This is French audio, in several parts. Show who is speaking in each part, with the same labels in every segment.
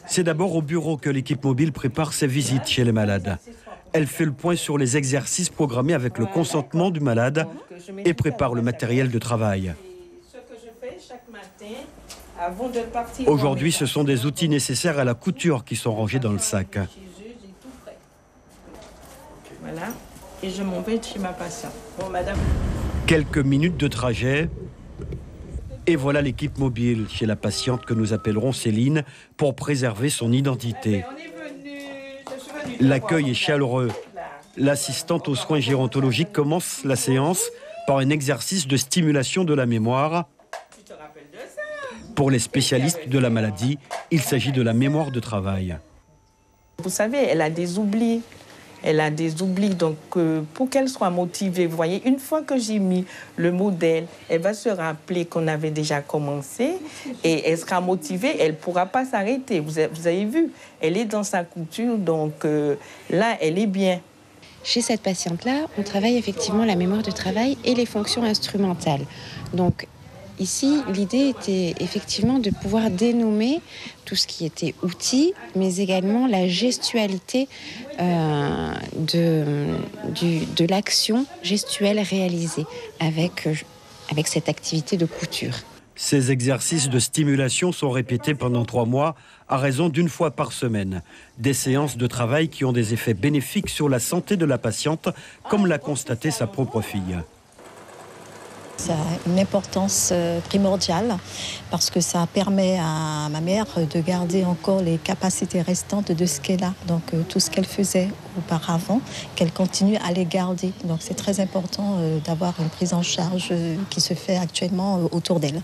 Speaker 1: C'est d'abord au bureau que l'équipe mobile prépare ses visites chez les malades. Elle fait le point sur les exercices programmés avec le consentement du malade et prépare le matériel de travail. Aujourd'hui, ce sont des outils nécessaires à la couture qui sont rangés dans le sac.
Speaker 2: Voilà, et je m'en vais chez ma patiente. Bon, madame.
Speaker 1: Quelques minutes de trajet, et voilà l'équipe mobile chez la patiente que nous appellerons Céline pour préserver son identité. L'accueil est chaleureux. L'assistante aux soins gérontologiques commence la séance par un exercice de stimulation de la mémoire. Pour les spécialistes de la maladie, il s'agit de la mémoire de travail.
Speaker 2: Vous savez, elle a des oublis. Donc pour qu'elle soit motivée, vous voyez, une fois que j'ai mis le modèle, elle va se rappeler qu'on avait déjà commencé et elle sera motivée, elle ne pourra pas s'arrêter. Vous avez vu, elle est dans sa couture, donc là, elle est bien.
Speaker 3: Chez cette patiente-là, on travaille effectivement la mémoire de travail et les fonctions instrumentales. Donc, ici, l'idée était effectivement de pouvoir dénommer tout ce qui était outils, mais également la gestualité de l'action gestuelle réalisée avec cette activité de couture.
Speaker 1: Ces exercices de stimulation sont répétés pendant 3 mois à raison d'1 fois par semaine. Des séances de travail qui ont des effets bénéfiques sur la santé de la patiente, comme l'a constaté sa propre fille.
Speaker 4: Ça a une importance primordiale parce que ça permet à ma mère de garder encore les capacités restantes de ce qu'elle a. Donc tout ce qu'elle faisait auparavant, qu'elle continue à les garder. Donc c'est très important d'avoir une prise en charge qui se fait actuellement autour d'elle.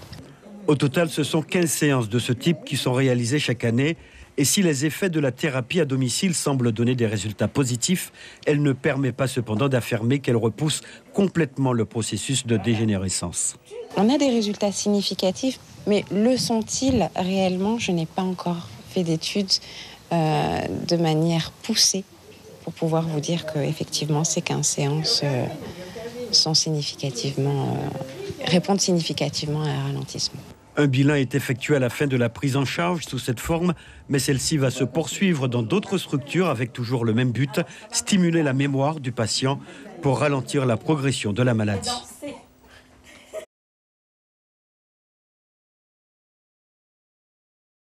Speaker 1: Au total, ce sont 15 séances de ce type qui sont réalisées chaque année. Et si les effets de la thérapie à domicile semblent donner des résultats positifs, elle ne permet pas cependant d'affirmer qu'elle repousse complètement le processus de dégénérescence.
Speaker 3: On a des résultats significatifs, mais le sont-ils réellement? Je n'ai pas encore fait d'études de manière poussée pour pouvoir vous dire qu'effectivement ces 15 séances répondent significativement à un ralentissement.
Speaker 1: Un bilan est effectué à la fin de la prise en charge sous cette forme, mais celle-ci va se poursuivre dans d'autres structures avec toujours le même but, stimuler la mémoire du patient pour ralentir la progression de la maladie.